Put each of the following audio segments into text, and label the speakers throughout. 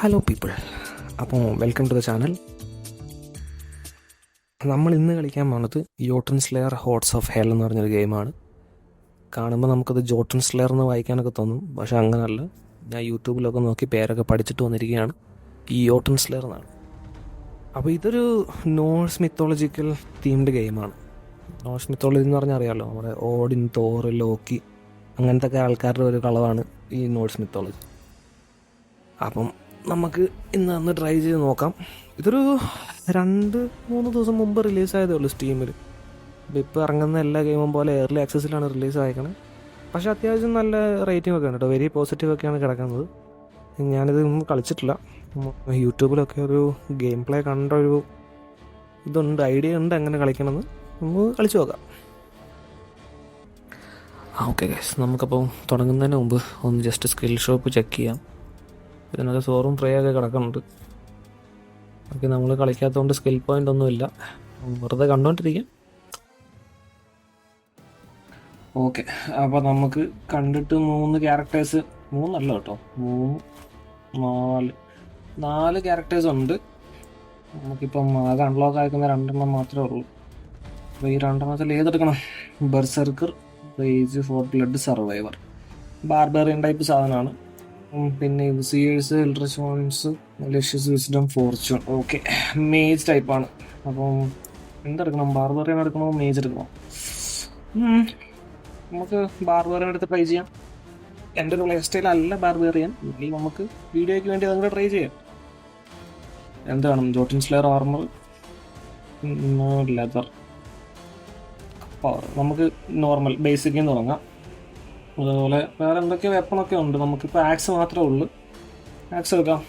Speaker 1: Hello people, അപ്പോൾ welcome to the channel. നമ്മൾ ഇന്ന് കളിക്കാൻ പോകുന്നത് ജോട്ടൺ സ്ലെയർ ഹോട്ട്സ് ഓഫ് ഹെൽ എന്ന് പറഞ്ഞൊരു ഗെയിമാണ്. കാണുമ്പോൾ നമുക്കത് ജോട്ടൺ സ്ലെയർ എന്ന് വായിക്കാനൊക്കെ തോന്നും, പക്ഷേ അങ്ങനെയല്ല. ഞാൻ യൂട്യൂബിലൊക്കെ നോക്കി പേരൊക്കെ പഠിച്ചിട്ട് വന്നിരിക്കുകയാണ്. ഈ ജോട്ടൺ സ്ലെയർ എന്നാണ്. അപ്പോൾ ഇതൊരു നോർസ് മിത്തോളജിക്കൽ തീംഡ് ഗെയിമാണ്. നോർസ് മിത്തോളജി എന്ന് പറഞ്ഞാൽ അറിയാമല്ലോ, നമ്മുടെ ഓഡിൻ, തോർ, ലോക്കി അങ്ങനത്തെ ഒക്കെ ആൾക്കാരുടെ ഒരു കളവാണ് ഈ നോർസ് മിത്തോളജി. അപ്പം നമുക്ക് ഇന്ന് ട്രൈ ചെയ്ത് നോക്കാം. ഇതൊരു 2-3 ദിവസം മുമ്പ് റിലീസായതേ ഉള്ളൂ സ്റ്റീമിൽ. ഇപ്പോൾ ഇറങ്ങുന്ന എല്ലാ ഗെയിമും പോലെ ഏർലി ആക്സസിലാണ് റിലീസ് ആയേക്കണത്. പക്ഷേ അത്യാവശ്യം നല്ല റേറ്റിംഗ് ഒക്കെ ഉണ്ട് കേട്ടോ. വെരി പോസിറ്റീവ് ഒക്കെയാണ് കിടക്കുന്നത്. ഞാനിത് ഒന്നും കളിച്ചിട്ടില്ല. യൂട്യൂബിലൊക്കെ ഒരു ഗെയിം പ്ലേ കണ്ട ഒരു ഇതുണ്ട്, ഐഡിയ ഉണ്ട് എങ്ങനെ കളിക്കണമെന്ന്. നമുക്ക് കളിച്ചു നോക്കാം. ഓക്കെ ഗൈസ്, നമുക്കപ്പോൾ തുടങ്ങുന്നതിന് മുമ്പ് ഒന്ന് ജസ്റ്റ് സ്കിൽ ഷോപ്പ് ചെക്ക് ചെയ്യാം. ഇതിനൊക്കെ സോറും ഫ്രൈ ഒക്കെ കിടക്കുന്നുണ്ട്. ഓക്കെ, നമ്മൾ കളിക്കാത്തതുകൊണ്ട് സ്കിൽ പോയിൻ്റ് ഒന്നുമില്ല, വെറുതെ കണ്ടുകൊണ്ടിരിക്കാം. ഓക്കെ, അപ്പോൾ നമുക്ക് കണ്ടിട്ട് 3 ക്യാരക്ടേഴ്സ്, 3 അല്ല കേട്ടോ, 4 ക്യാരക്ടേഴ്സ് ഉണ്ട്. നമുക്കിപ്പം ആകെ അൺലോക്ക് ആയിരിക്കുന്ന 2 മാത്രമേ ഉള്ളൂ. അപ്പോൾ ഈ 2 ഏതെടുക്കണം? Berserker, rage for blood, survivor, barbarian type സാധനമാണ്. പിന്നെ ഇത് സിയേഴ്സ്, എൽട്രഷോൺസ്, malicious, wisdom, fortune. Okay, mage ടൈപ്പാണ്. അപ്പം എന്തെടുക്കണം? ബാർബറിയൻ എടുക്കണോ മേജ് എടുക്കണോ? നമുക്ക് ബാർബറിയൻ എടുത്ത് ട്രൈ ചെയ്യാം. എൻ്റെ ഒരു ലൈഫ് സ്റ്റൈൽ അല്ല ബാർബേറിയൻ, അല്ലെങ്കിൽ നമുക്ക് വീഡിയോയ്ക്ക് വേണ്ടി അതുകൂടെ ട്രൈ ചെയ്യാം. എന്താണ്? ജോട്ടൺ സ്ലെയർ ആർമർ, ലെതർ, പവർ. നമുക്ക് നോർമൽ ബേസിക്കിൽ നിന്ന് തുടങ്ങാം. അതുപോലെ വേറെ എന്തൊക്കെയോ വെപ്പണൊക്കെ ഉണ്ട്. നമുക്കിപ്പോൾ ആക്സ് മാത്രമേ ഉള്ളൂ. ആക്സ് എടുക്കാം.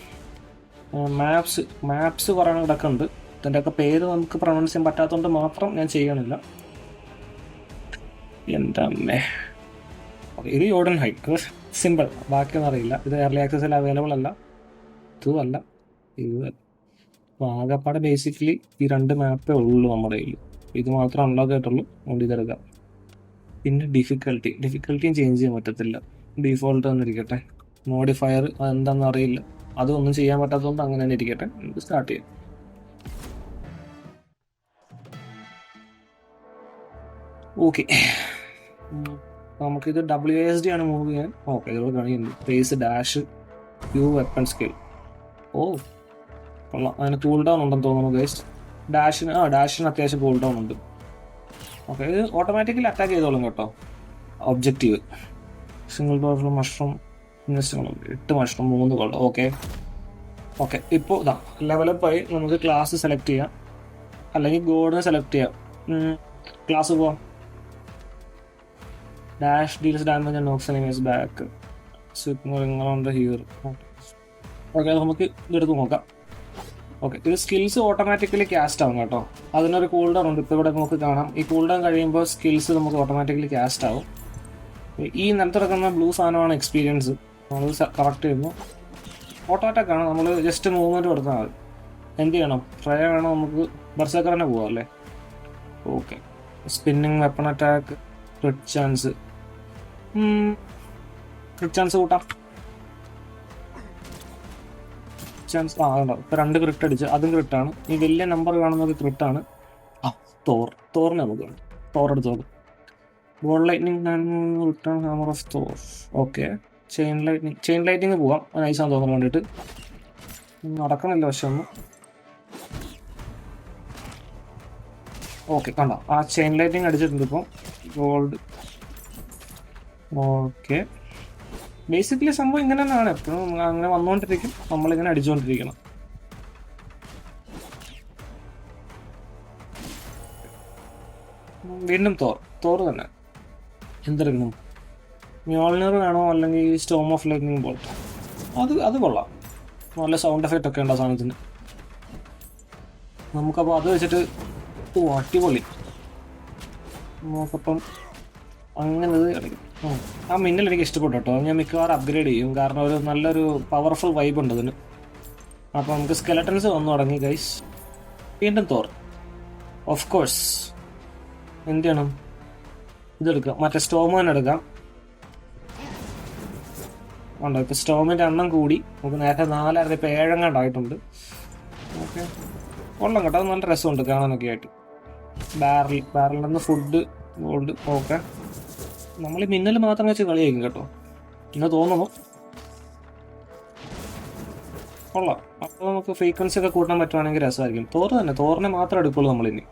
Speaker 1: മാപ്സ് കുറേ ഇടയ്ക്ക് ഉണ്ട്. ഇതിൻ്റെയൊക്കെ പേര് നമുക്ക് പ്രൊണൗൺസ് ചെയ്യാൻ പറ്റാത്തതുകൊണ്ട് മാത്രം ഞാൻ ചെയ്യണില്ല. എൻ്റെ അമ്മേ. ഓക്കെ, ഇത് ജോർഡൻ ഹൈ, അത് സിമ്പിൾ. ബാക്കിയൊന്നും അറിയില്ല. ഇത് എയർലി ആക്സസിൽ അവൈലബിൾ അല്ല, ഇതുമല്ല, ഇത്. അപ്പോൾ ആകെപ്പാടെ ബേസിക്കലി ഈ 2 മാപ്പേ ഉള്ളൂ നമ്മുടെ കയ്യിൽ. ഇത് മാത്രം അൺലോക്ക് ആയിട്ടുള്ളൂ, അതുകൊണ്ട് ഇതെടുക്കാം. പിന്നെ ഡിഫിക്കൽറ്റിയും ചേഞ്ച് ചെയ്യാൻ പറ്റത്തില്ല. ഡീഫോൾട്ട് വന്നിരിക്കട്ടെ. മോഡിഫയർ അതെന്താണെന്ന് അറിയില്ല, അതൊന്നും ചെയ്യാൻ പറ്റാത്തതുകൊണ്ട് അങ്ങനെ തന്നെ ഇരിക്കട്ടെ. നമുക്ക് സ്റ്റാർട്ട് ചെയ്യാം. ഓക്കെ, നമുക്കിത് WASD ആണ് മൂവ് ചെയ്യാൻ. ഓക്കെ, ഇതോടെ കാണിക്കുന്നു space dash you weapon skill. Oh കൊള്ളാം. അതിന് കൂൾ ഡൗൺ ഉണ്ടെന്ന് തോന്നുന്നു ഗൈസ്. ഡാഷിന് അത്യാവശ്യം കൂൾ ഡൗൺ ഉണ്ട്. ഓക്കെ, ഇത് ഓട്ടോമാറ്റിക്കലി അറ്റാക്ക് ചെയ്തോളും കേട്ടോ. Objective single powerful mushroom, 8 mushroom, 3 gold. Okay, ഇപ്പോൾ ഇതാ ലെവലപ്പ് ആയി. നമുക്ക് ക്ലാസ് സെലക്ട് ചെയ്യാം, അല്ലെങ്കിൽ ഗോഡിനെ സെലക്ട് ചെയ്യാം. ക്ലാസ് പോവാം. Dash deals damage and knocks enemies back. Here. Okay, നമുക്ക് ഇതെടുത്ത് നോക്കാം. ഓക്കെ, ഇത് സ്കിൽസ് ഓട്ടോമാറ്റിക്കലി കാസ്റ്റ് ആവും കേട്ടോ. അതിനൊരു കൂൾ ഡൗൺ ഉണ്ട്. ഇപ്പോൾ ഇവിടെ നമുക്ക് കാണാം. ഈ കൂൾ ഡൗൺ കഴിയുമ്പോൾ സ്കിൽസ് നമുക്ക് ഓട്ടോമാറ്റിക്കലി കാസ്റ്റ് ആവും. ഈ നിലത്തിറക്കുന്ന ബ്ലൂ സാധനമാണ് എക്സ്പീരിയൻസ്. നമ്മൾ കറക്റ്റ് ചെയ്യുന്നു. ഓട്ടോ അറ്റാക്ക് ആണ്. നമ്മൾ ജസ്റ്റ് മൂവ്മെൻറ്റ് കൊടുത്താൽ മതി. എന്ത് ചെയ്യണം? ട്രൈ വേണം. നമുക്ക് ബർസേക്കർ തന്നെ പോവാം അല്ലേ? Okay, spinning, weapon attack, crit chance കൂട്ടാം. ചാൻസ് അതുണ്ടോ? ഇപ്പോൾ 2 ക്രിട്ട് അടിച്ച്, അതും ക്രിട്ടാണ്. ഈ വലിയ നമ്പർ കാണുന്നത് ക്രിട്ടാണ്. തോറിനെ നമുക്ക് വേണം. തോർ എടുത്ത് നോക്കും. Gold lightning, return hammer of Thor. Okay, chain lighting പോവാം. നൈസാന്ന് തോന്നാൻ വേണ്ടിയിട്ട്. നടക്കണില്ല പക്ഷെ ഒന്നും. ഓക്കെ, കണ്ടോ? ആ ചെയിൻ ലൈറ്റിങ് അടിച്ചിട്ടുണ്ട് ഇപ്പം. ഗോൾഡ്. ഓക്കെ, ബേസിക്കലി സംഭവം ഇങ്ങനെ തന്നെയാണ്. എപ്പോഴും അങ്ങനെ വന്നുകൊണ്ടിരിക്കും, നമ്മളിങ്ങനെ അടിച്ചുകൊണ്ടിരിക്കണം. വീണ്ടും തോർ തന്നെ. എന്തെടുക്കണം? മ്യോൾനർ വേണോ, അല്ലെങ്കിൽ സ്റ്റോം ഓഫ് ലൈറ്റ്നിങ് ബോൾട്ട്? അത് കൊള്ളാം. നല്ല സൗണ്ട് എഫക്റ്റ് ഒക്കെ ഉണ്ട് ആ സാധനത്തിന്. നമുക്കപ്പോൾ അത് വെച്ചിട്ട് അടിപൊളി. നമുക്കപ്പം അങ്ങനെ ഇത് കളിക്കും. ആ മിന്നൽ എനിക്ക് ഇഷ്ടപ്പെട്ടു കേട്ടോ. ഞാൻ മിക്കവാറും അപ്ഗ്രേഡ് ചെയ്യും, കാരണം ഒരു നല്ലൊരു പവർഫുൾ വൈബ് ഉണ്ട് അതിന്. അപ്പോൾ നമുക്ക് സ്കെലട്ടൻസ് വന്നു തുടങ്ങി ഗൈസ്. വീണ്ടും തോർ. ഓഫ് കോഴ്സ് എന്ത് ചെയ്യണം? ഇതെടുക്കാം, മറ്റേ സ്റ്റോമാൻ എടുക്കാം. ഉണ്ടോ ഇപ്പോൾ സ്റ്റോമിൻ്റെ എണ്ണം കൂടി. നമുക്ക് നേരത്തെ 4 ഇപ്പോൾ 7 എങ്ങാണ്ടായിട്ടുണ്ട്. ഓക്കെ, കൊള്ളാം കേട്ടോ, അത് നല്ല രസമുണ്ട് കാണാനൊക്കെ ആയിട്ട്. ബാരലിൽ നിന്ന് ഫുഡ് ഗോൾഡ്. ഓക്കെ, നമ്മൾ ഈ മിന്നൽ മാത്രം വെച്ച് കളിയായിരിക്കും കേട്ടോ എന്ന് തോന്നുന്നു. കൊള്ളാം. അപ്പോൾ നമുക്ക് ഫ്രീക്വൻസി ഒക്കെ കൂട്ടാൻ പറ്റുവാണെങ്കിൽ രസമായിരിക്കും. തോറിനെ മാത്രം എടുക്കുള്ളൂ നമ്മളിനി.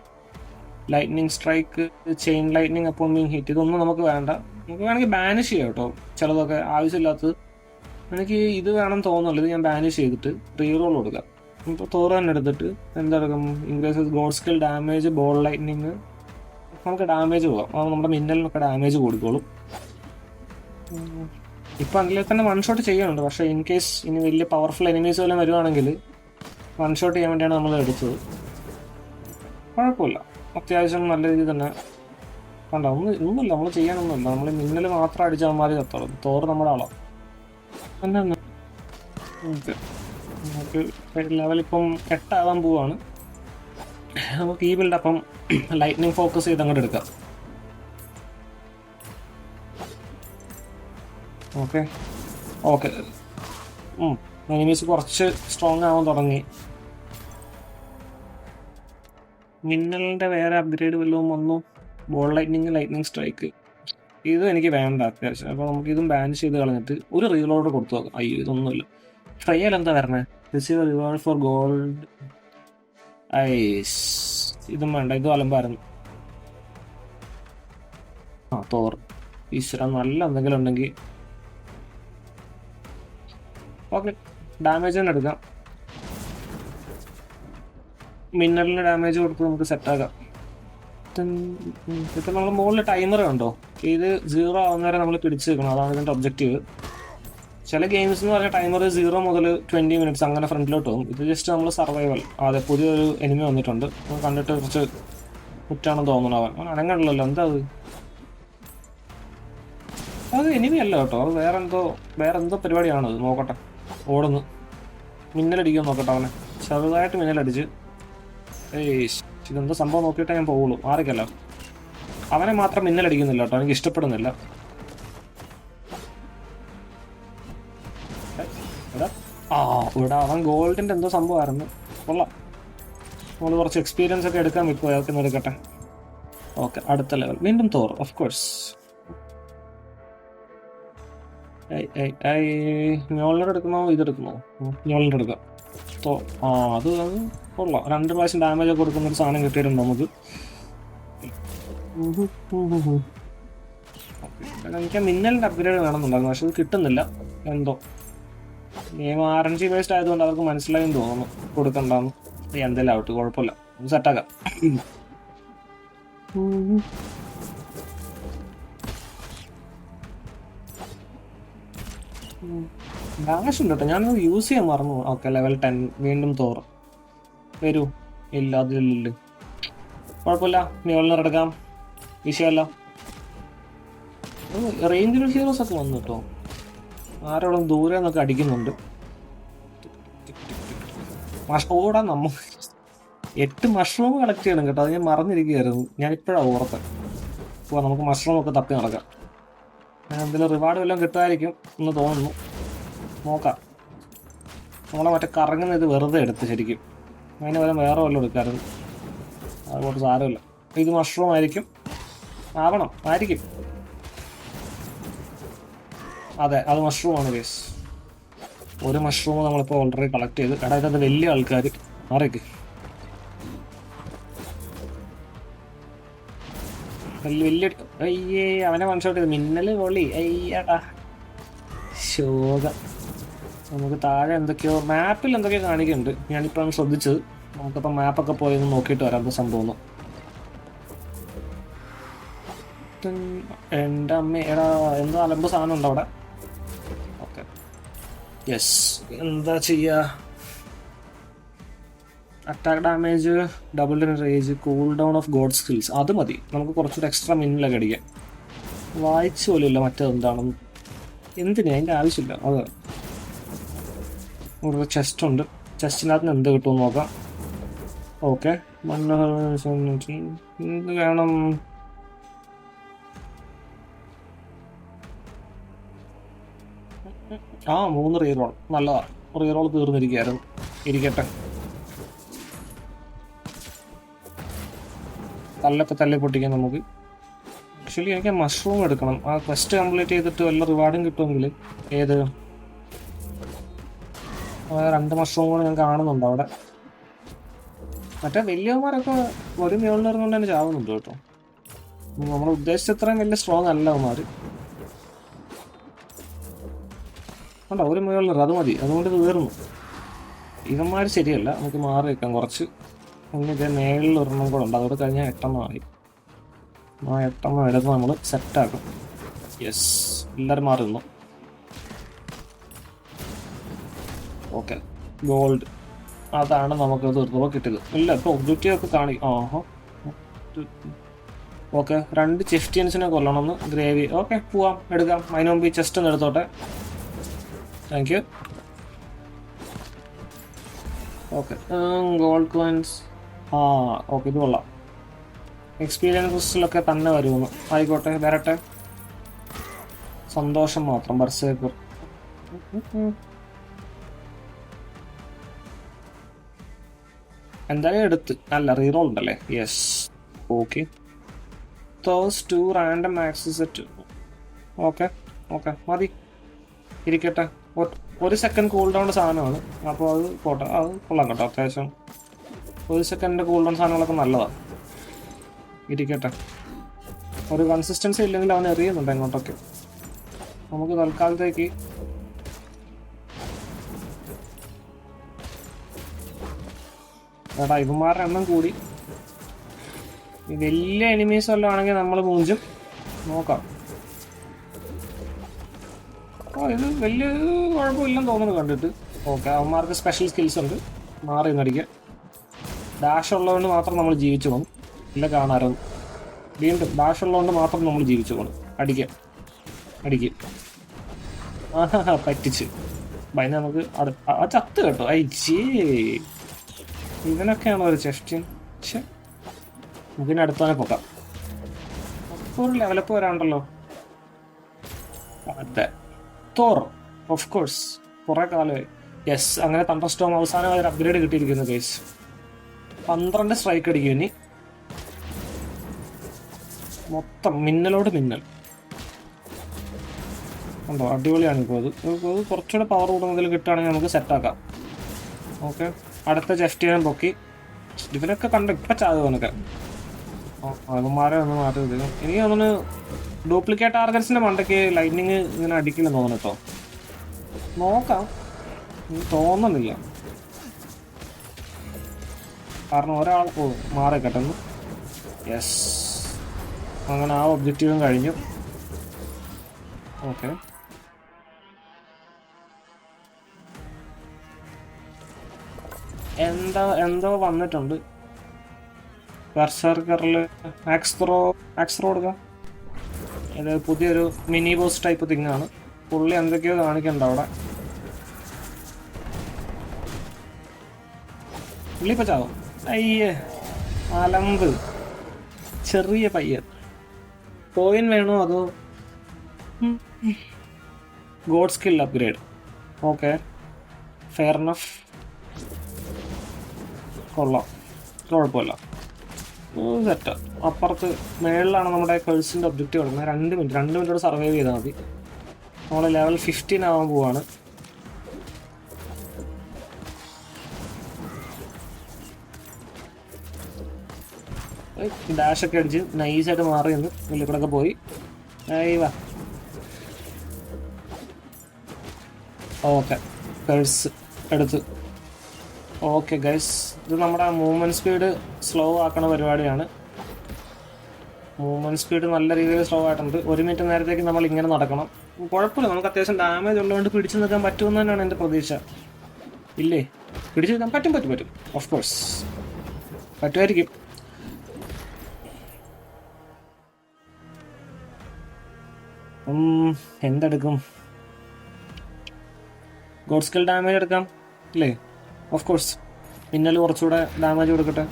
Speaker 1: ലൈറ്റ്നിങ് സ്ട്രൈക്ക്, ചെയിൻ ലൈറ്റ്നിങ്, അപ്പോയിൻമെന്റ് ഹിറ്റ്, ഇതൊന്നും നമുക്ക് വേണ്ട. നമുക്ക് വേണമെങ്കിൽ ബാനിഷ് ചെയ്യാം കേട്ടോ ചിലതൊക്കെ ആവശ്യമില്ലാത്തത്. എനിക്ക് ഇത് വേണം തോന്നുള്ളൂ, ഇത് ഞാൻ ബാനിഷ് ചെയ്തിട്ട് റീറോൾ കൊടുക്കാം. ഇപ്പോൾ തോറ് തന്നെ എടുത്തിട്ട് എന്തെടുക്കും, increases god skill damage, ball lightning, നമുക്ക് ഡാമേജ് പോകാം. അത് നമ്മുടെ മിന്നലിനൊക്കെ ഡാമേജ് കൊടുത്തോളും. ഇപ്പം അതിൽ തന്നെ വൺ ഷോട്ട് ചെയ്യുന്നുണ്ട്. പക്ഷേ ഇൻ കേസ് ഇനി വലിയ പവർഫുൾ എനിമീസ് വല്ലതും വരുവാണെങ്കിൽ വൺ ഷോട്ട് ചെയ്യാൻ വേണ്ടിയാണ് നമ്മൾ എടുത്തത്. കുഴപ്പമില്ല, അത്യാവശ്യം നല്ല രീതിയിൽ തന്നെ കണ്ടോ. ഒന്നുമില്ല, നമ്മൾ ചെയ്യാനൊന്നുമില്ല. നമ്മൾ മിന്നൽ മാത്രം അടിച്ചാൽ മാറി ചത്തോളൂ. തോറ് നമ്മുടെ ആളാണ്. തന്നെ ഓക്കെ, നമുക്ക് ലെവലിപ്പം 8 ആവാൻ പോവാണ്. നമുക്ക് ഈ ബിൽഡ് അപ്പം ലൈറ്റ്നിങ് ഫോക്കസ് ചെയ്ത് അങ്ങോട്ട് എടുക്കാം. ഓക്കെ ഓക്കെ, എനിമീസ് കുറച്ച് സ്ട്രോങ് ആവാൻ തുടങ്ങി. മിന്നലിൻ്റെ വേറെ അപ്ഗ്രേഡ് വല്ലതും വന്നു. ബോൾ ലൈറ്റ്നിങ് സ്ട്രൈക്ക്, ഇത് എനിക്ക് വേണ്ട അത്യാവശ്യം. അപ്പോൾ നമുക്ക് ഇതും ബാൻ ചെയ്ത് കളഞ്ഞിട്ട് ഒരു റീലോഡ് കൊടുത്തു നോക്കാം. അയ്യോ, ഇതൊന്നുമില്ല. ട്രയൽ എന്താ വരണേ? Receive reward for gold. Ice, ഇതും വേണ്ട, ഇതും അലമ്പായിരുന്നു. തോർ ഈശ്വര, നല്ല എന്തെങ്കിലും ഉണ്ടെങ്കിൽ. ഓക്കെ, ഡാമേജ് തന്നെ എടുക്കാം. മിന്നലിന് ഡാമേജ് കൊടുത്ത് നമുക്ക് സെറ്റാക്കാം. ഇപ്പം നമ്മൾ മുകളിൽ ടൈമർ കണ്ടോ, ഇത് 0 ആവുന്നവരെ നമ്മൾ പിടിച്ച് വെക്കണം. അതാണ് ഇതിൻ്റെ ഒബ്ജക്റ്റീവ്. ചില ഗെയിംസ് എന്ന് പറഞ്ഞാൽ ടൈമർ 0 മുതൽ 20 മിനിറ്റ്സ് അങ്ങനെ ഫ്രണ്ടിലോട്ട് പോകും. ഇത് ജസ്റ്റ് നമ്മൾ സർവൈവൽ. അതെ, പുതിയൊരു എനിമി വന്നിട്ടുണ്ട്. കണ്ടിട്ട് കുറച്ച് കുറ്റാണെന്ന് തോന്നണം. അവൻ അനങ്ങണല്ലോ, എന്താ അത് എനിമി അല്ല കേട്ടോ, അത് വേറെന്തോ പരിപാടിയാണത്. നോക്കട്ടെ, ഓടുന്നു. മിന്നലടിക്കാൻ നോക്കട്ടെ അവനെ. ചെറുതായിട്ട് മിന്നലടിച്ച്. ഇതെന്താ സംഭവം നോക്കിയിട്ടേ ഞാൻ പോവുള്ളൂ. ആരൊക്കെയല്ല, അവനെ മാത്രം മിന്നലടിക്കുന്നില്ല കേട്ടോ, എനിക്ക് ഇഷ്ടപ്പെടുന്നില്ല. ഇവിടെ അവൻ ഗോൾഡിൻ്റെ എന്തോ സംഭവമായിരുന്നു. കൊള്ളാം, നമ്മൾ കുറച്ച് എക്സ്പീരിയൻസ് ഒക്കെ എടുക്കാൻ വിൽക്കുക. അതൊക്കെ ഒന്ന് എടുക്കട്ടെ. ഓക്കെ, അടുത്ത ലെവൽ വീണ്ടും തോർ. ഓഫ് കോഴ്സ്, മ്യോളിനർ എടുക്കണോ ഇതെടുക്കണോ? മ്യോളിനർ എടുക്കാം. അത് കൊള്ളാം. 2 പ്രാവശ്യം ഡാമേജ് ഒക്കെ കൊടുക്കുന്നൊരു സാധനം കിട്ടിയിട്ടുണ്ട് നമുക്ക്. എനിക്ക് മിന്നലിൻ്റെ അപ്ഗ്രേഡ് വേണമെന്നുണ്ടായിരുന്നു, പക്ഷെ അത് കിട്ടുന്നില്ല. എന്തോ ഗെയിം RNG ബേസ്ഡ് ആയതുകൊണ്ട് അവർക്ക് മനസ്സിലായെന്ന് തോന്നുന്നു കൊടുക്കണ്ടെന്ന്. എന്തെല്ലാം ആവട്ടെ, കുഴപ്പമില്ല, സെറ്റാക്കാം. ഡാഷ് ഉണ്ട് കേട്ടോ, ഞാനത് യൂസ് ചെയ്യാൻ മറന്നു. ഓക്കെ, ലെവൽ 10 വീണ്ടും തോർ. വരൂ. ഇല്ല, അതിലില്ല. കുഴപ്പമില്ല, മ്യോളിനർ എടുക്കാം, വിഷയമല്ല. റേഞ്ചിൽ ഹീറോസ് ഒക്കെ വന്നു കേട്ടോ. ആരോടും ദൂരെ നിന്നൊക്കെ അടിക്കുന്നുണ്ട്. ഓടാൻ 8 മഷ്റൂം കളക്ട് ചെയ്യണം കേട്ടോ, അത് ഞാൻ മറന്നിരിക്കുകയായിരുന്നു. ഞാനിപ്പോഴാണ് ഓർത്തത്. അപ്പോൾ നമുക്ക് മഷ്റൂമൊക്കെ തപ്പി നടക്കാം. എന്തെങ്കിലും റിവാർഡ് വല്ലതും കിട്ടുമായിരിക്കും എന്ന് തോന്നുന്നു. നോക്കാം. നമ്മളെ മറ്റേ കറങ്ങുന്ന ഇത് വെറുതെ എടുത്ത് ശരിക്കും അതിന് വല്ലതും വേറെ വല്ലതും എടുക്കാറുണ്ട്. അതുകൊണ്ട് സാരമില്ല. ഇത് മഷ്റൂം ആയിരിക്കും. ആയിരിക്കും. അതെ, അത് മഷ്റൂമാണ് കേസ്. ഒരു മഷ്റൂം നമ്മളിപ്പോൾ ഓൾറെഡി കളക്ട് ചെയ്ത്. അതായത് അത് വലിയ ആൾക്കാർ മാറിക്ക് വലിയ അയ്യേ, അവനെ മനസ്സിലോട്ട് ചെയ്ത് മിന്നല് പൊള്ളി. അയ്യടാ ശോക. നമുക്ക് താഴെ എന്തൊക്കെയോ മാപ്പിൽ എന്തൊക്കെയോ കാണിക്കുന്നുണ്ട്. ഞാനിപ്പോൾ ശ്രദ്ധിച്ചത്. നമുക്കിപ്പോൾ മാപ്പൊക്കെ പോയി നോക്കിയിട്ട് വരാം എന്താ സംഭവം. എൻ്റെ അമ്മ, എടാ എന്തോ അലമ്പ് സാധനം ഉണ്ടോ അവിടെ? Okay, yes. എന്താ ചെയ്യുക? Attack damage, double rage, cool down of God skills, അത് മതി. നമുക്ക് കുറച്ചുകൂടെ എക്സ്ട്രാ മിന്നിലൊക്കെ അടിക്കാം. വായിച്ചു പോലില്ല മറ്റേതെന്താണെന്ന്. എന്തിനാ, അതിൻ്റെ ആവശ്യമില്ല. അത് ഇവിടെ ചെസ്റ്റ് ഉണ്ട്. ചെസ്റ്റിനകത്ത് നിന്ന് എന്ത് കിട്ടുമെന്ന് നോക്കാം. ഓക്കെ, എന്ത് വേണം? ആ 3 റീറോൾ നല്ലതാ. റീറോൾ തീർന്നിരിക്കുകയായിരുന്നു. ഇരിക്കട്ടെ. കല്ലൊക്കെ തല്ലി പൊട്ടിക്കാൻ നമുക്ക്. ആക്ച്വലി എനിക്ക് മഷ്റൂം എടുക്കണം. ആ ക്വസ്റ്റ് കംപ്ലീറ്റ് ചെയ്തിട്ട് വല്ല റിവാർഡും കിട്ടുമെങ്കിൽ. ഏത് 2 മഷ്റൂം കൂടെ ഞാൻ കാണുന്നുണ്ട് അവിടെ. മറ്റേ വലിയവന്മാരൊക്കെ ഒരു മുകളിൽ ഇറങ്ങുകൊണ്ട് തന്നെ ചാവുന്നുണ്ട് കേട്ടോ. നമ്മൾ ഉദ്ദേശിച്ച അത്രയും വലിയ സ്ട്രോങ് അല്ല അവന്മാർ. ഉണ്ടോ ഒരു മുകളിൽ അത് മതി, അതുകൊണ്ട് തീർന്നു. ഇവന്മാർ ശരിയല്ല, നമുക്ക് മാറി വെക്കാം കുറച്ച്. പിന്നെ ഇതേ മേളിൽ ഒരെണ്ണം കൂടെ ഉണ്ട്, അതോടെ കഴിഞ്ഞാൽ 8 ആയി. ആ 8 എടുത്ത് നമ്മൾ സെറ്റാക്കും. യെസ്, എല്ലാവരും മാറി നിന്നു. ഓക്കെ, ഗോൾഡ് അതാണ് നമുക്ക് തീർത്തപ്പോൾ കിട്ടിയത്. ഇല്ല ഇപ്പോൾ ഒബ്ജക്റ്റീവ് ഒക്കെ കാണിക്കും. ഓക്കെ, 2 ചെഫ്റ്റിയൻസിനെ കൊല്ലണമെന്ന്. ഗ്രേവി ഓക്കെ, പോവാം, എടുക്കാം. അതിന് മുമ്പ് ഈ ചെസ്റ്റ് ഒന്ന് എടുത്തോട്ടെ. Thank you. Okay, gold coins. Okay, ഇത് കൊള്ളാം. എക്സ്പീരിയൻസ് ക്രിസ്റ്റലൊക്കെ തന്നെ വരുമെന്ന്. ആയിക്കോട്ടെ, വരട്ടെ. സന്തോഷം മാത്രം. ബർസേക്കർ എന്തായാലും എടുത്ത്. അല്ല, റീറോൾ ഉണ്ടല്ലേ. Yes, okay. Those 2 random access set. Okay okay, മതി, ഇരിക്കട്ടെ. 1 സെക്കൻഡ് കൂൾ ഡൗൺ സാധനമാണ്, അപ്പോൾ അത് പോട്ടെ. അത് കൊള്ളാം കേട്ടോ, അത്യാവശ്യം 1 സെക്കൻഡിൻ്റെ കൂൾ ഡൗൺ സാധനങ്ങളൊക്കെ നല്ലതാണ്. ഇരിക്കട്ടെ. ഒരു കൺസിസ്റ്റൻസി ഇല്ലെങ്കിൽ അവൻ എറിയുന്നുണ്ട് എങ്ങോട്ടൊക്കെ. നമുക്ക് തൽക്കാലത്തേക്ക് എടാ ഇവന്മാരുടെ എണ്ണം കൂടി. വലിയ എനിമീസ് വല്ലതും ആണെങ്കിൽ നമ്മൾ മൂഞ്ചും. നോക്കാം. ഇത് വലിയ കുഴപ്പമില്ലെന്ന് തോന്നുന്നു കണ്ടിട്ട്. ഓക്കെ, അവന്മാർക്ക് സ്പെഷ്യൽ സ്കിൽസ് ഉണ്ട്. മാറി നടിക്കുക. ഡാഷ് ഉള്ളതുകൊണ്ട് മാത്രം നമ്മൾ ജീവിച്ചു പോകും. ഇല്ല കാണാറോ. വീണ്ടും ഡാഷ് ഉള്ളതുകൊണ്ട് മാത്രം നമ്മൾ ജീവിച്ചു പോകും. അടിക്കുക. പറ്റിച്ച് അതിന് നമുക്ക് ചത്ത് കേട്ടോ. അയച്ചേ, ഇവനൊക്കെയാണോ ഒരു ചെഫ്റ്റിൻ? നമുക്കിനി അടുത്തവനെ പോക്കാം. അപ്പോൾ ഒരു ലെവലപ്പ് വരാണ്ടല്ലോ. അതെ, തോർ ഓഫ് കോഴ്സ്, കുറെ കാലമായി. യെസ്, അങ്ങനെ തണ്ടർസ്റ്റോം അവസാനം ഒരു അപ്ഗ്രേഡ് കിട്ടിയിരിക്കുന്നു ഗൈസ്. 12 സ്ട്രൈക്ക് അടിക്കും ഇനി. മൊത്തം മിന്നലോട് മിന്നൽ ഉണ്ടോ. അടിപൊളിയാണ് ഇപ്പോൾ അത്. കുറച്ചുകൂടെ പവർ കൂടുതൽ കിട്ടുകയാണെങ്കിൽ നമുക്ക് സെറ്റാക്കാം. ഓക്കെ, അടുത്ത ചെഫ്റ്റിയാൻ പൊക്കി. ഇവനൊക്കെ കണ്ട് ഇപ്പം ചാകുവനൊക്കെ. അവന്മാരെ ഒന്ന് മാറ്റി ഇത്. എനിക്ക് തോന്നുന്നു ഡ്യൂപ്ലിക്കേറ്റ് ടാർഗറ്റ്സിൻ്റെ മണ്ടയ്ക്ക് ലൈറ്റിനിങ് ഇങ്ങനെ അടിക്കില്ലെന്ന് തോന്നുന്നു കേട്ടോ. നോക്കാം, തോന്നുന്നില്ല. കാരണം ഒരാൾ മാറി കേട്ടെന്ന്. യെസ്, അങ്ങനെ ആ ഒബ്ജക്റ്റീവും കഴിഞ്ഞു. ഓക്കെ, എന്തോ വന്നിട്ടുണ്ട്. ബർസർക്കറിൽ ആക്സ്ത്രോ കൊടുക്കാം. ഇത് പുതിയൊരു മിനി ബോസ് ടൈപ്പ് തിങ്ങാണ്. പുള്ളി എന്തൊക്കെയോ കാണിക്കണ്ട അവിടെ. പുള്ളി ഇപ്പം ചാവും. അയ്യേ, അലമ്പ്. ചെറിയ പയ്യൻ. കോയിൻ വേണോ അതോ God skill upgrade? Okay, fair enough. കൊള്ളാം, കുഴപ്പമില്ല, സെറ്റ്. അപ്പുറത്ത് മേളിലാണ് നമ്മുടെ കേഴ്സിൻ്റെ ഒബ്ജക്റ്റീവ് കിടക്കുന്നത്. 2 മിനിറ്റോട് സർവൈവ് ചെയ്താൽ മതി. നമ്മൾ ലെവൽ 15 ആവാൻ പോവാണ്. ഡാഷൊക്കെ അടിച്ച് നൈസായിട്ട് മാറി നിന്ന് ഉള്ളിൽ കൂടെ ഒക്കെ പോയി. വാ. ഓക്കെ, കേഴ്സ് എടുത്ത്. ഓക്കെ ഗൈസ്, ഇത് നമ്മുടെ മൂവ്മെൻറ്റ് സ്പീഡ് സ്ലോ ആക്കണ പരിപാടിയാണ്. മൂവ്മെൻറ്റ് സ്പീഡ് നല്ല രീതിയിൽ സ്ലോ ആയിട്ടുണ്ട്. 1 മിനിറ്റ് നേരത്തേക്ക് നമ്മൾ ഇങ്ങനെ നടക്കണം. കുഴപ്പമില്ല, നമുക്ക് അത്യാവശ്യം ഡാമേജ് ഉള്ളതുകൊണ്ട് പിടിച്ചു നിൽക്കാൻ പറ്റുമെന്ന് തന്നെയാണ് എൻ്റെ പ്രതീക്ഷ. ഇല്ലേ, പിടിച്ചു നിൽക്കാൻ പറ്റും. ഓഫ് കോഴ്സ് പറ്റുമായിരിക്കും. എന്തെടുക്കും? ഗോഡ് സ്കിൽ ഡാമേജ് എടുക്കാം അല്ലേ? Of course. മിന്നൽ കുറച്ചുകൂടെ ഡാമേജ് കൊടുക്കട്ടെ.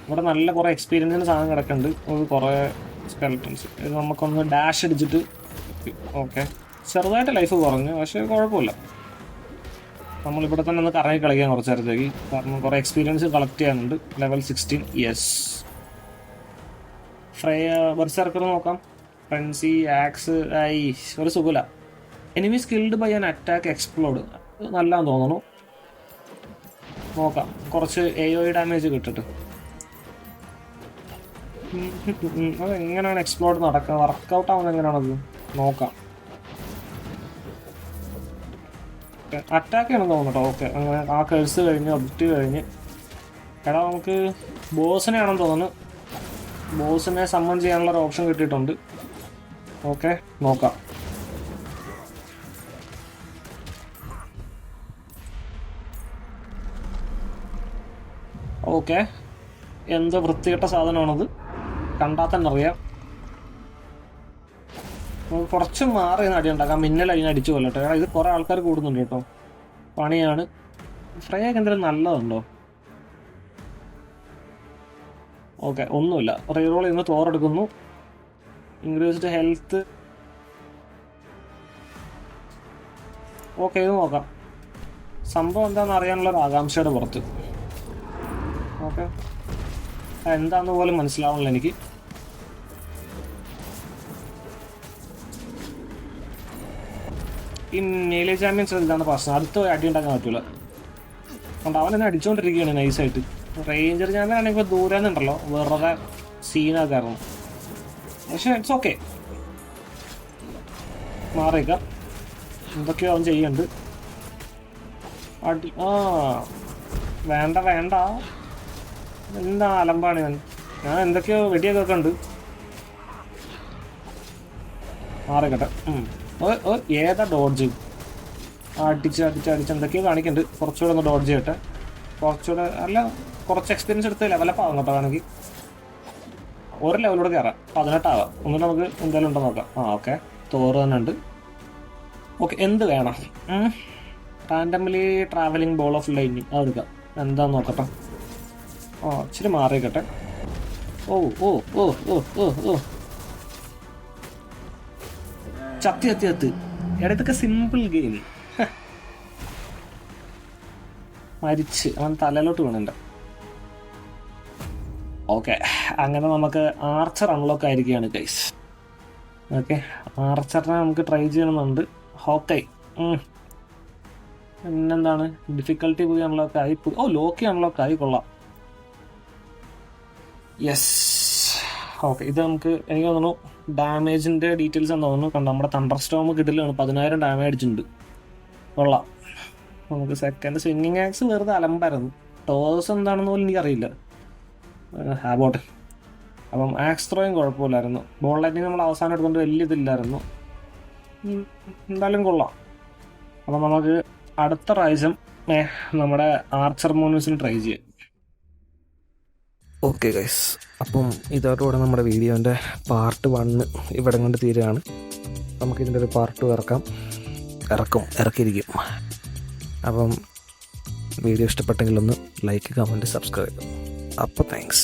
Speaker 1: ഇവിടെ നല്ല കുറേ എക്സ്പീരിയൻസിൻ്റെ സാധനം കിടക്കുന്നുണ്ട്. അത് കുറേ സ്കെൽറ്റൻസ്. ഇത് നമുക്കൊന്ന് ഡാഷ് അടിച്ചിട്ട് ഓക്കെ. ചെറുതായിട്ട് ലൈഫ് കുറഞ്ഞു, പക്ഷേ കുഴപ്പമില്ല. നമ്മളിവിടെ തന്നെ ഒന്ന് കറങ്ങി കളിക്കാൻ കുറച്ച് നേരത്തേക്ക്, കാരണം കുറേ എക്സ്പീരിയൻസ് കളക്ട് ചെയ്യാനുണ്ട്. ലെവൽ 16. യെസ്. ഫ്രയ ബർസർക്കർ നോക്കാം. ഫ്രൻസി ആക്സ് ആയി ഒരു സുഖമില്ല. Enemy skilled by an attack explode. നല്ലതാന്ന് തോന്നുന്നു. നോക്കാം, കുറച്ച് AOE ഡാമേജ് കിട്ടിട്ട്. അതെങ്ങനെയാണ് എക്സ്പ്ലോഡ് നടക്കുക, വർക്കൗട്ട് ആവുന്നത് എങ്ങനെയാണത് നോക്കാം. അറ്റാക്ക് ചെയ്യണം തോന്നുന്നു. ഓക്കെ, അങ്ങനെ ആ കേഴ്സ് കഴിഞ്ഞ് ഒബ്ജക്റ്റീവ് കഴിഞ്ഞ് എടാ നമുക്ക് ബോസിനെ ആണെന്ന് തോന്നുന്നു. ബോസിനെ സമ്മൺ ചെയ്യാനുള്ള ഒരു ഓപ്ഷൻ കിട്ടിയിട്ടുണ്ട്. ഓക്കെ, നോക്കാം. ഓക്കെ, എന്തോ വൃത്തികെട്ട സാധനമാണത്, കണ്ടാൽ തന്നെ അറിയാം. കുറച്ച് മാറി അടി ഉണ്ടാക്കാം. മിന്നൽ അതിന് അടിച്ചു കൊല്ലട്ടെ. ഇത് കുറേ ആൾക്കാർ കൂടുന്നുണ്ട് കേട്ടോ, പണിയാണ്. ഫ്രൈയൊക്കെ എന്തെങ്കിലും നല്ലതുണ്ടോ? ഓക്കെ, ഒന്നുമില്ല. റീറോൾ ചെയ്യുന്ന തോറെടുക്കുന്നു. Increased health. ഓക്കെ, ഇത് നോക്കാം. സംഭവം എന്താണെന്ന് അറിയാനുള്ളൊരു ആകാംക്ഷയുടെ പുറത്ത്. ഓക്കെ, എന്താന്ന് പോലും മനസ്സിലാവണില്ല എനിക്ക്. ഈ മേലെ ചാമ്പ്യൻസ് ഇതാണ് പ്രശ്നം. അടുത്ത് അടി ഉണ്ടാക്കാൻ പറ്റൂല. അതുകൊണ്ട് അവൻ എന്നെ അടിച്ചുകൊണ്ടിരിക്കുകയാണ് നൈസായിട്ട്. റേഞ്ചർ ചാമ്പ്യനാണെങ്കിൽ ഇപ്പോൾ ദൂരെ നിന്നുണ്ടല്ലോ, വെറുതെ സീനാക്കാറുണ്ട്. പക്ഷെ ഇറ്റ്സ് ഓക്കെ, മാറിയേക്കാം. എന്തൊക്കെയോ അവൻ ചെയ്യുന്നുണ്ട്. അടി വേണ്ട വേണ്ട, എന്താ അലമ്പാണ് ഇവൻ. ഞാൻ എന്തൊക്കെയോ വെടിയൊക്കെ വെക്കുന്നുണ്ട്. മാറിക്കട്ടെ. ഏതാ ഡോഡ്ജ്? അടിച്ച് എന്തൊക്കെയോ കാണിക്കുന്നുണ്ട്. കുറച്ചുകൂടെ ഒന്ന് ഡോഡ്ജ് ചെയ്യട്ടെ. കുറച്ചുകൂടെ അല്ല, കുറച്ച് എക്സ്പീരിയൻസ് എടുത്ത് ലെവലപ്പ് ആകും കേട്ടോ. വേണമെങ്കിൽ ഒരു ലെവലിലൂടെ കയറാം. 18 ആവാം. ഒന്നും നമുക്ക് എന്തായാലും ഉണ്ടോ നോക്കാം. ഓക്കെ, തോറ് തന്നെ ഉണ്ട്. ഓക്കെ, എന്ത് വേണം? Randomly travelling ball of lightning അതെടുക്കാം. എന്താന്ന് നോക്കട്ടെ. ഇച്ചിരി മാറിക്കട്ടെ. ഓ ഓ ഓ ഓ ഓ ഓ ചത്തി. ഇടത്തൊക്കെ സിമ്പിൾ ഗെയിം. മരിച്ച് അവൻ തലയിലോട്ട് വീണുണ്ട്. ഓക്കെ, അങ്ങനെ നമുക്ക് ആർച്ചർ അൺലോക്ക് ആയിരിക്കുകയാണ് ഗൈസ്. ഓക്കെ, ആർച്ചറിനെ നമുക്ക് ട്രൈ ചെയ്യണമെന്നുണ്ട്. ഹോക്കൈ പിന്നെന്താണ്, ഡിഫിക്കൽട്ടി പോയി അൺലോക്ക് ആയി. ലോക്കി അൺലോക്ക് ആയി. കൊള്ളാം. യെസ്. ഓക്കെ, ഇത് നമുക്ക് എനിക്ക് തോന്നുന്നു ഡാമേജിൻ്റെ ഡീറ്റെയിൽസ് എന്ന് തോന്നുന്നു. കണ്ടോ, നമ്മുടെ തണ്ടർ സ്റ്റോം കിട്ടില്ലാണ് 10,000 ഡാമേജ് അടിച്ചിട്ടുണ്ട്. കൊള്ളാം. നമുക്ക് സെക്കൻഡ് സ്വിങ്ങിങ് ആക്സ് വെറുതെ അലമ്പായിരുന്നു. ടോസ് എന്താണെന്ന് പോലും എനിക്കറിയില്ല. ഹാബോട്ട്. അപ്പം ആക്സ് ത്രോയും കുഴപ്പമില്ലായിരുന്നു. ബോൾ ലൈറ്റിങ് നമ്മൾ അവസാനം എടുത്തുകൊണ്ട് വലിയ ഇതില്ലായിരുന്നു. എന്തായാലും കൊള്ളാം. അപ്പം നമുക്ക് അടുത്ത പ്രാവശ്യം നമ്മുടെ ആർച്ചർ മോണൂസിന് ട്രൈ ചെയ്യാം.
Speaker 2: ഓക്കെ ഗൈസ്, അപ്പം ഇതോടുകൂടെ നമ്മുടെ വീഡിയോൻ്റെ പാർട്ട് 1 ഇവിടെ കൊണ്ട് തീരുകയാണ്. നമുക്കിതിൻ്റെ ഒരു പാർട്ട് 2 ഇറക്കിയിരിക്കും. അപ്പം വീഡിയോ ഇഷ്ടപ്പെട്ടെങ്കിലൊന്ന് ലൈക്ക്, കമൻറ്റ്, സബ്സ്ക്രൈബ്. അപ്പോൾ താങ്ക്സ്.